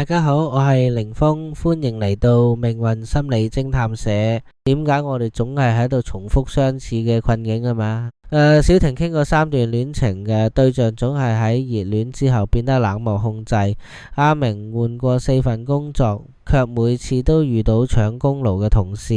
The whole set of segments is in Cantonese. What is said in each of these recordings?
大家好，我係凌峰，歡迎嚟到命運心理偵探社。點解我哋總係喺度重複相似嘅困境啊嘛？小婷傾過3段戀情嘅對象，總係喺熱戀之後變得冷漠控制。阿明換過4份工作，卻每次都遇到搶功勞嘅同事。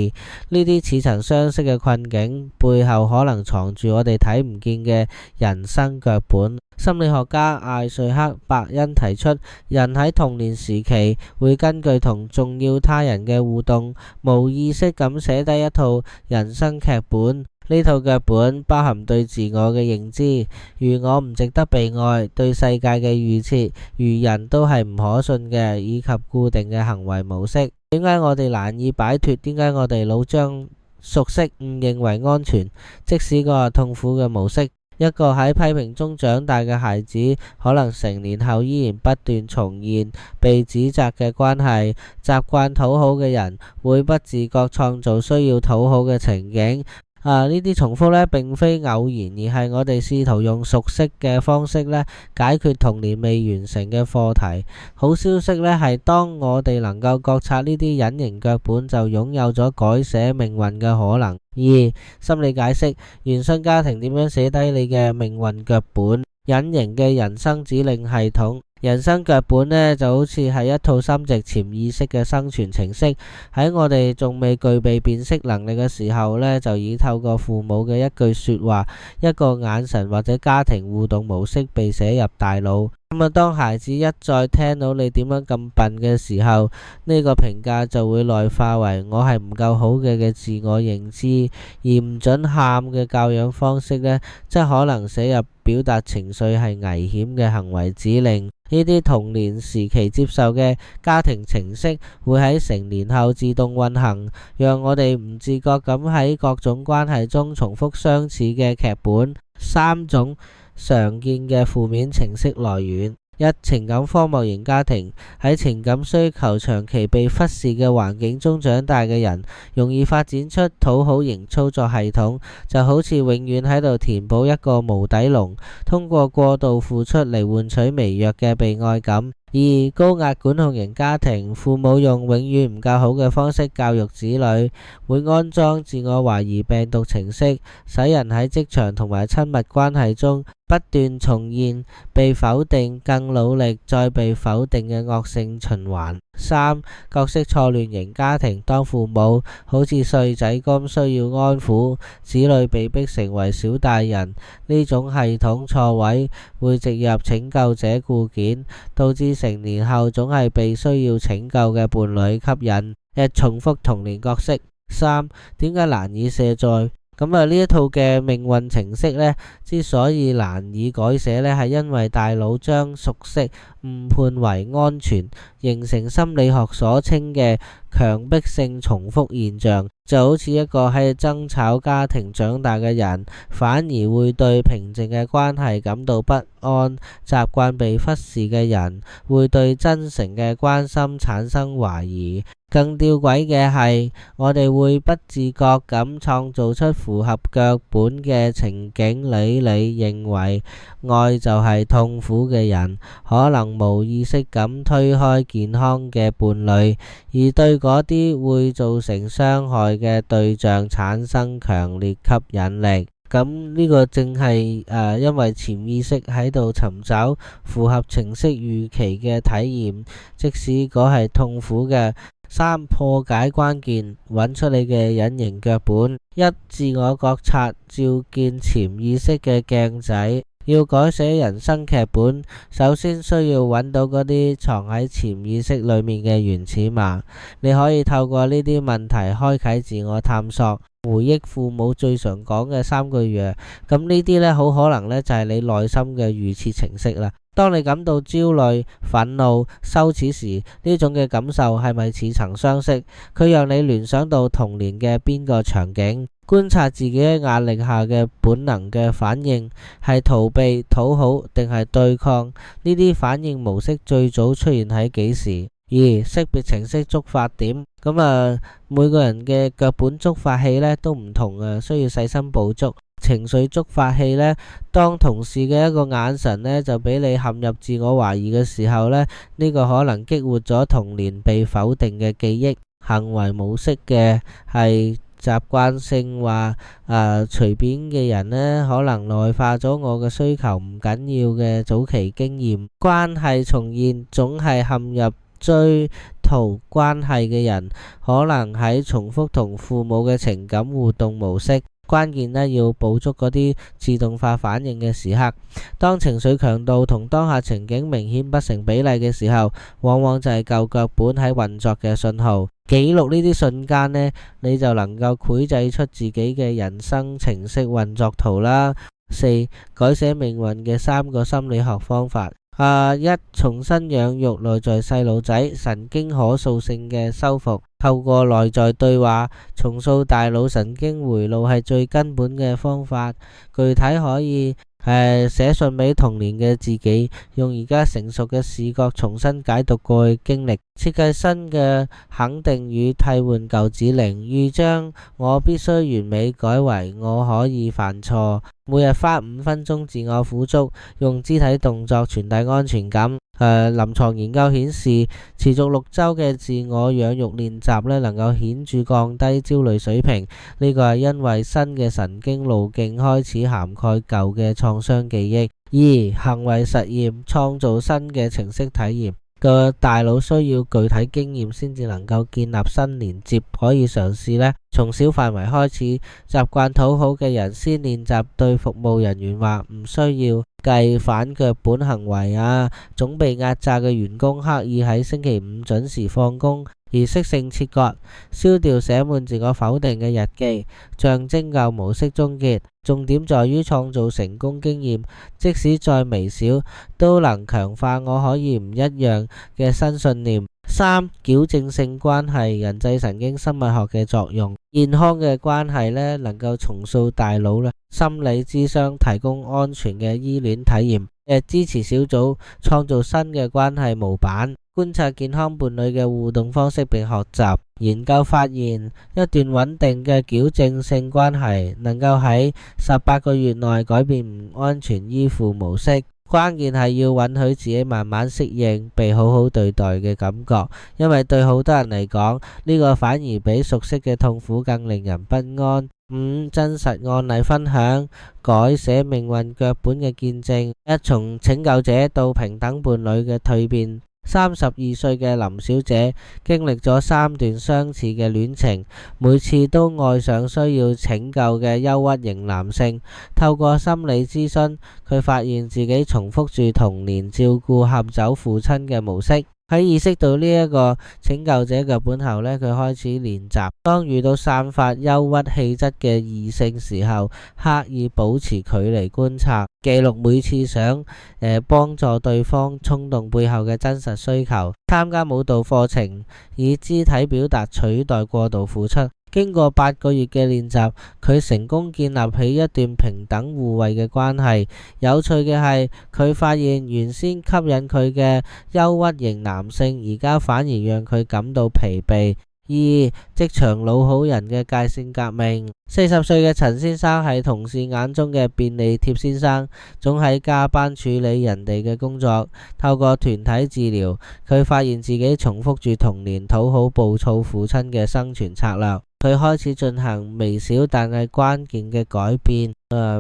呢啲似曾相識嘅困境背後，可能藏住我哋睇唔見嘅人生腳本。心理學家艾瑞克伯恩提出，人喺童年時期會根據同重要他人嘅互動，無意識咁寫低一套人生劇本。呢套劇本包含對自我嘅認知，如我唔值得被愛；對世界嘅預設，如人都係唔可信嘅，以及固定嘅行為模式。點解我哋難以擺脫？點解我哋老將熟悉誤認為安全，即使個痛苦嘅模式？一個喺批評中長大嘅孩子，可能成年後依然不斷重現被指責嘅關係。習慣討好嘅人會不自覺創造需要討好嘅情景。呢啲重複呢，並非偶然，而係我哋試圖用熟悉嘅方式呢，解決童年未完成嘅課題。好消息呢，係當我哋能夠覺察呢啲隱形腳本，就擁有咗改寫命運嘅可能。2. 心理解釋：原生家庭點樣寫低你嘅命運腳本？隱形嘅人生指令系統。人生腳本呢，就好似係一套深植潛意識嘅生存程式，喺我哋仲未具備辨識能力嘅時候呢，就已透過父母嘅一句說話、一個眼神或者家庭互動模式被寫入大腦。當孩子一再聽到你點樣咁笨嘅時候，呢個評價就會內化為我係唔夠好嘅自我認知。而唔准喊嘅教養方式呢，即可能寫入表達情緒係危險嘅行為指令。呢啲童年時期接受嘅家庭程式，會喺成年後自動運行，讓我哋唔自覺咁喺各種關係中重複相似嘅劇本。3種常見嘅負面程式來源。1. 情感荒漠型家庭。喺情感需求長期被忽視嘅環境中長大嘅人，容易發展出討好型操作系統，就好似永遠喺度填補一個無底窿，通過過度付出嚟換取微弱嘅被愛感。2. 高壓管控型家庭。父母用永遠唔夠好嘅方式教育子女，會安裝自我懷疑病毒程式，使人喺職場同埋親密關係中不斷重現被否定、更努力、再被否定嘅惡性循環。3. 角色錯亂型家庭。當父母好似細仔咁需要安撫，子女被逼成為小大人，呢種系統錯位會植入拯救者固件，導致成年後總係被需要拯救嘅伴侶吸引，重複童年角色。3. 點解難以卸載？呢一套嘅命運程式呢，之所以難以改寫呢，係因為大腦將熟悉誤判為安全，形成心理學所稱嘅強迫性重複現象。就好似一個喺爭吵家庭長大嘅人，反而會對平靜嘅關係感到不安。習慣被忽視嘅人，會對真誠嘅關心產生懷疑。更吊詭嘅係，我哋會不自覺咁創造出符合腳本嘅情景。你認為愛就係痛苦嘅人，可能無意識咁推開健康嘅伴侶，而對嗰啲會造成傷害嘅對象產生強烈吸引力。呢個正係因為潛意識喺度尋找符合程式預期嘅體驗，即使嗰係痛苦嘅。3. 破解關鍵，揾出你嘅隱形腳本。1. 自我覺察，照見潛意識嘅鏡仔。要改寫人生劇本，首先需要揾到嗰啲藏喺潛意識裏面嘅原始碼。你可以透過呢啲問題開啟自我探索，回憶父母最常講嘅3句嘢。呢啲呢，好可能呢就係你內心嘅預設程式啦。當你感到焦慮、憤怒、羞恥時，呢種嘅感受係咪似曾相識？佢讓你聯想到童年嘅邊個場景？觀察自己喺壓力下嘅本能嘅反應，係逃避、討好定係對抗？呢啲反應模式最早出現喺幾時？2. 識別程式觸發點。每個人嘅腳本觸發器呢都唔同，需要細心捕捉。情緒觸發器呢，當同事嘅一個眼神呢，就俾你陷入自我懷疑嘅時候呢，呢個可能激活咗童年被否定嘅記憶。行為模式嘅係習慣性話隨便嘅人呢，可能內化咗我嘅需求唔緊要嘅早期經驗。關係重現總係陷入追圖關係嘅人，可能喺重複同父母嘅情感互動模式。關鍵呢，要捕捉嗰啲自動化反應嘅時刻。當情緒強度同當下情景明顯不成比例嘅時候，往往就係舊腳本喺運作嘅信號。記錄呢啲瞬間呢，你就能夠繪製出自己嘅人生程式運作圖啦。4. 改寫命運嘅3個心理學方法。1. 重新養育內在細路仔，神經可塑性嘅修復，透過內在對話重塑大腦神經回路係最根本嘅方法。具體可以寫信俾童年嘅自己，用而家成熟嘅視覺重新解讀過去經歷，設計新嘅肯定語替換舊指令，預將我必須完美改為我可以犯錯。每日花5分鐘自我撫觸，用肢體動作傳遞安全感。臨床研究顯示，持續6週嘅自我養育練習呢，能夠顯著降低焦慮水平。呢個係因為新嘅神經路徑開始涵蓋舊嘅創傷記憶。2. 行為實驗，創造新嘅程式體驗。個大腦需要具體經驗先至能夠建立新連接，可以嘗試呢，從小範圍開始，習慣討好嘅人先練習對服務人員話唔需要計反腳本行為總被壓榨嘅員工刻意喺星期5準時放工，儀式性切割，燒掉寫滿自我否定嘅日記，象徵舊模式終結。重點在於創造成功經驗，即使再微小，都能強化我可以唔一樣嘅新信念。3. 矯正性關係，人際神經生物學嘅作用。健康嘅關係呢，能夠重塑大腦，心理諮商提供安全嘅依戀體驗。支持小組創造新嘅關係模板，觀察健康伴侶嘅互動方式並學習。研究發現，一段穩定嘅矯正性關係能夠喺18個月內改變唔安全依附模式。關鍵係要允許自己慢慢適應被好好對待嘅感覺，因為對好多人嚟講，呢個反而比熟悉嘅痛苦更令人不安。5. 真實案例分享，改寫命運腳本嘅見證。從拯救者到平等伴侶嘅蛻變。32歲嘅林小姐經歷咗3段相似嘅戀情，每次都愛上需要拯救嘅憂鬱型男性。透過心理諮詢，佢發現自己重複住童年照顧合走父親嘅模式。喺意識到呢一個拯救者腳本後呢，佢開始練習，當遇到散發憂鬱氣質嘅異性時候，刻意保持距離觀察，記錄每次想幫助對方衝動背後嘅真實需求。參加舞蹈課程，以肢體表達取代過度付出。經過8個月嘅練習，佢成功建立起一段平等互惠嘅關係。有趣嘅係，佢發現原先吸引佢嘅憂鬱型男性，而家反而讓佢感到疲憊。2. 職場老好人嘅界線革命。40歲嘅陳先生係同事眼中嘅便利貼先生，總喺加班處理人哋嘅工作。透過團體治療，佢發現自己重複住童年討好暴躁父親嘅生存策略。佢開始進行微小但係關鍵嘅改變。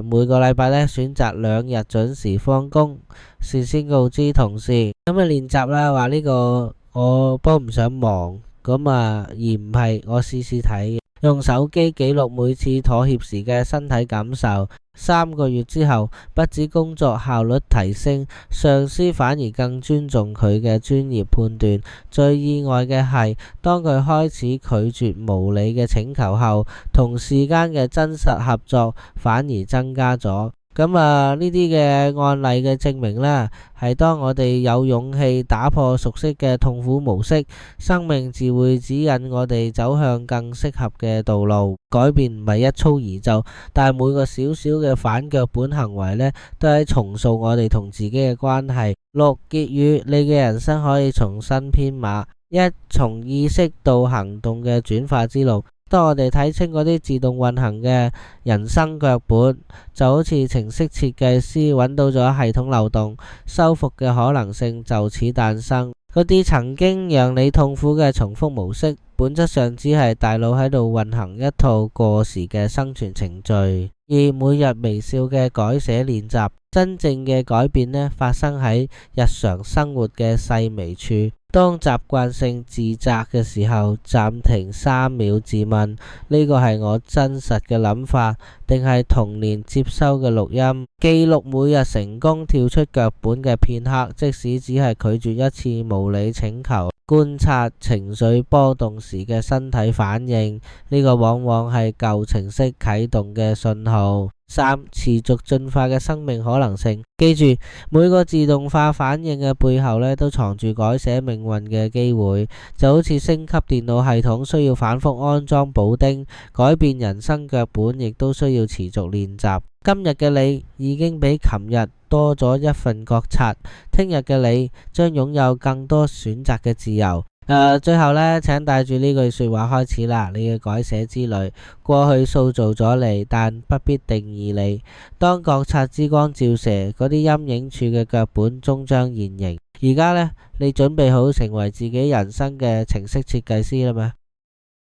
每個禮拜選擇2日準時放工，事先告知同事。咁練習啦，話呢個我幫唔上忙。而唔係我試試睇，用手機記錄每次妥協時嘅身體感受。3個月之後，不止工作效率提升，上司反而更尊重佢嘅專業判斷。最意外嘅係，當佢開始拒絕無理嘅請求後，同事間嘅真實合作反而增加咗。呢啲嘅案例嘅證明呢，係當我哋有勇氣打破熟悉嘅痛苦模式，生命自會指引我哋走向更適合嘅道路。改變唔係一蹴而就，但係每個小小嘅反腳本行為呢，都係重塑我哋同自己嘅關係。6. 結語，你嘅人生可以重新編碼。1. 從意識到行動嘅轉化之路。當我哋睇清嗰啲自動運行嘅人生腳本，就好似程式設計師揾到咗系統漏洞，修復嘅可能性就此誕生。嗰啲曾經讓你痛苦嘅重複模式，本質上只係大腦喺度運行一套過時嘅生存程序。而每日微笑嘅改寫練習，真正嘅改變呢，發生喺日常生活嘅細微處。當習慣性自責嘅時候，暫停3秒自問：呢個係我真實嘅諗法，定係童年接收嘅錄音？記錄每日成功跳出腳本嘅片刻，即使只係拒絕一次無理請求。觀察情緒波動時嘅身體反應，呢個往往係舊程式啟動嘅信號。3. 持續進化嘅生命可能性。記住，每個自動化反應嘅背後都藏住改寫命運嘅機會，就好似升級電腦系統需要反覆安裝補丁，改變人生腳本亦都需要持續練習。今日嘅你已經比琴日多咗一份覺察，聽日嘅你將擁有更多選擇嘅自由。最後請帶住呢句說話開始啦，你嘅改寫之旅。過去塑造咗你，但不必定義你。當覺察之光照射，嗰啲陰影處嘅腳本終將現形。而家你準備好成為自己人生嘅程式設計師啦嘛？